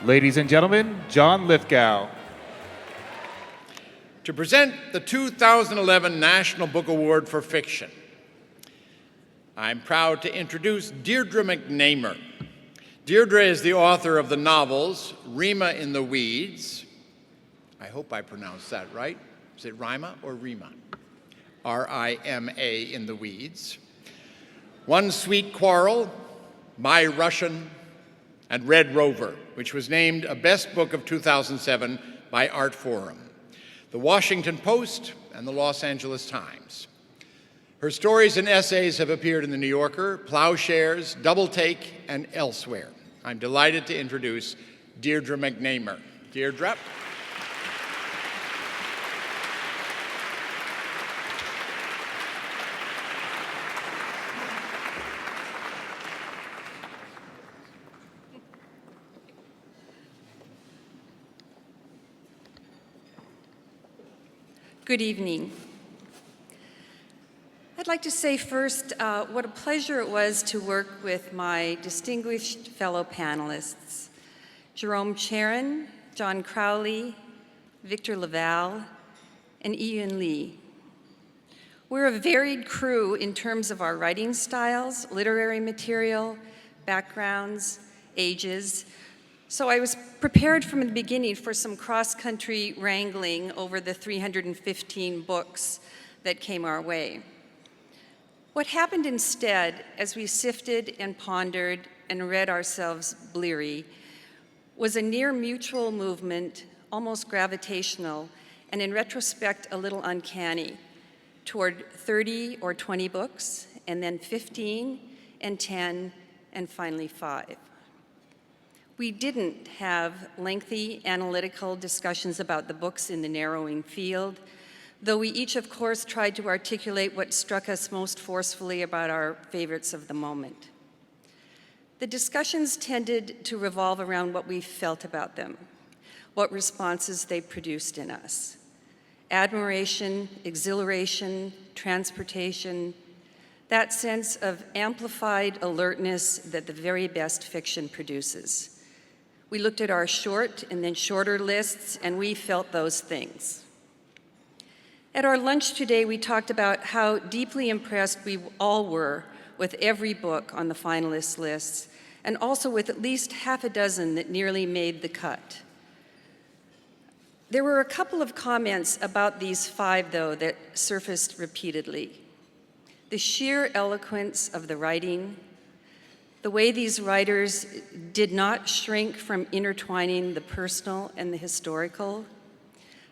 Ladies and gentlemen, John Lithgow. To present the 2011 National Book Award for Fiction, I'm proud to introduce Deirdre McNamer. Deirdre is the author of the novels Rima in the Weeds. I hope I pronounced that right. Is it Rima or Rima? R-I-M-A in the Weeds. One Sweet Quarrel, My Russian, and Red Rover, which was named a Best Book of 2007 by Artforum, the Washington Post, and the Los Angeles Times. Her stories and essays have appeared in the New Yorker, Plowshares, Double Take, and elsewhere. I'm delighted to introduce Deirdre McNamer. Deirdre. Good evening. I'd like to say first what a pleasure it was to work with my distinguished fellow panelists, Jerome Charon, John Crowley, Victor Laval, and Ian Lee. We're a varied crew in terms of our writing styles, literary material, backgrounds, ages, so I was prepared from the beginning for some cross-country wrangling over the 315 books that came our way. What happened instead, as we sifted and pondered and read ourselves bleary, was a near mutual movement, almost gravitational, and in retrospect, a little uncanny, toward 30 or 20 books, and then 15, and 10, and finally 5. We didn't have lengthy analytical discussions about the books in the narrowing field, though we each, of course, tried to articulate what struck us most forcefully about our favorites of the moment. The discussions tended to revolve around what we felt about them, what responses they produced in us. Admiration, exhilaration, transportation, that sense of amplified alertness that the very best fiction produces. We looked at our short and then shorter lists, and we felt those things. At our lunch today, we talked about how deeply impressed we all were with every book on the finalist lists, and also with at least half a dozen that nearly made the cut. There were a couple of comments about these 5, though, that surfaced repeatedly. The sheer eloquence of the writing, the way these writers did not shrink from intertwining the personal and the historical,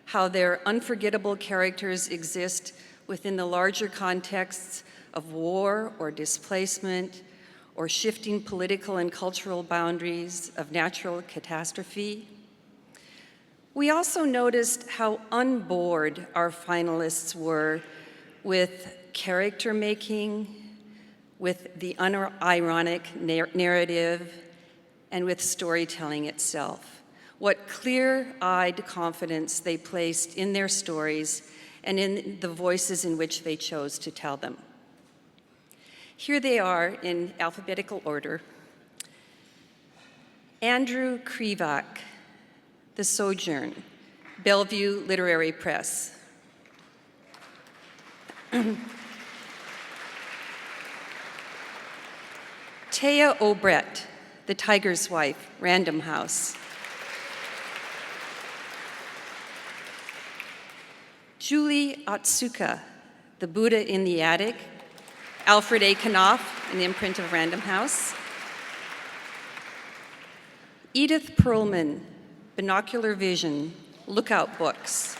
how their unforgettable characters exist within the larger contexts of war or displacement or shifting political and cultural boundaries of natural catastrophe. We also noticed how unbored our finalists were with character making, with the unironic narrative, and with storytelling itself. What clear-eyed confidence they placed in their stories and in the voices in which they chose to tell them. Here they are in alphabetical order. Andrew Krivak, The Sojourn, Bellevue Literary Press. Taya Obret, The Tiger's Wife, Random House. Julie Otsuka, The Buddha in the Attic, Alfred A. Knopf, an imprint of Random House. Edith Perlman, Binocular Vision, Lookout Books,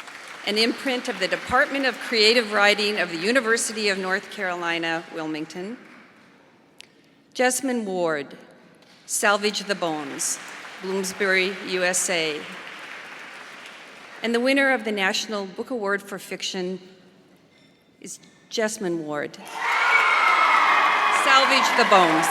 an imprint of the Department of Creative Writing of the University of North Carolina, Wilmington. Jesmyn Ward, Salvage the Bones, Bloomsbury, USA. And the winner of the National Book Award for Fiction is Jesmyn Ward. Salvage the Bones.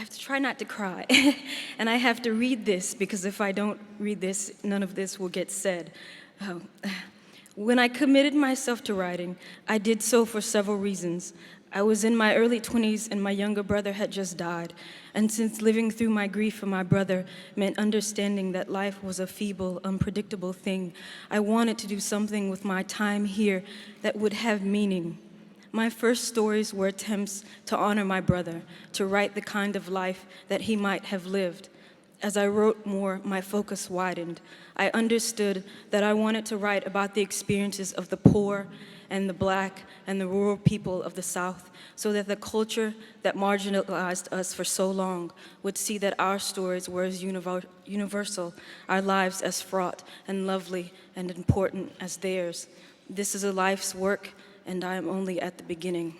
have to try not to cry. And I have to read this because if I don't read this, none of this will get said. When I committed myself to writing, I did so for several reasons. I was in my early 20s and my younger brother had just died. And since living through my grief for my brother meant understanding that life was a feeble, unpredictable thing, I wanted to do something with my time here that would have meaning. My first stories were attempts to honor my brother, to write the kind of life that he might have lived. As I wrote more, my focus widened. I understood that I wanted to write about the experiences of the poor and the Black and the rural people of the South, so that the culture that marginalized us for so long would see that our stories were as universal, our lives as fraught and lovely and important as theirs. This is a life's work, and I am only at the beginning.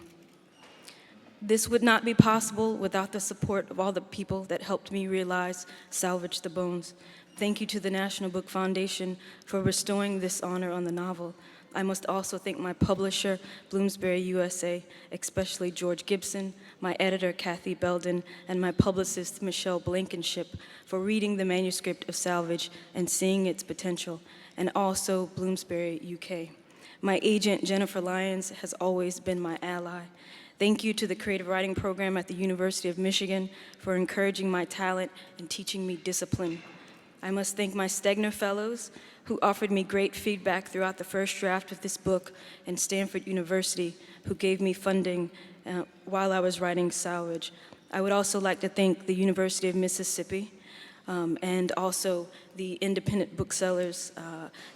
This would not be possible without the support of all the people that helped me realize Salvage the Bones. Thank you to the National Book Foundation for bestowing this honor on the novel. I must also thank my publisher, Bloomsbury USA, especially George Gibson, my editor, Kathy Belden, and my publicist, Michelle Blankenship, for reading the manuscript of Salvage and seeing its potential, and also Bloomsbury UK. My agent, Jennifer Lyons, has always been my ally. Thank you to the Creative Writing Program at the University of Michigan for encouraging my talent and teaching me discipline. I must thank my Stegner Fellows, who offered me great feedback throughout the first draft of this book, and Stanford University, who gave me funding while I was writing Salvage. I would also like to thank the University of Mississippi and also the independent booksellers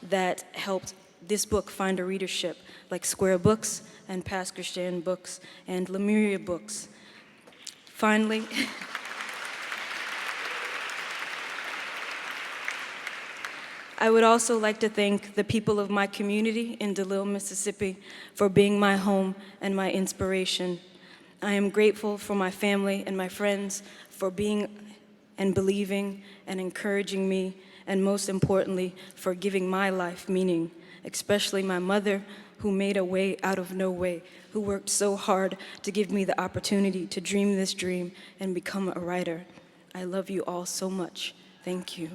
that helped this book find a readership, like Square Books and Pascal Christian Books and Lemuria Books. Finally, I would also like to thank the people of my community in DeLisle, Mississippi, for being my home and my inspiration. I am grateful for my family and my friends for being and believing and encouraging me, and most importantly, for giving my life meaning, especially my mother, who made a way out of no way, who worked so hard to give me the opportunity to dream this dream and become a writer. I love you all so much. Thank you.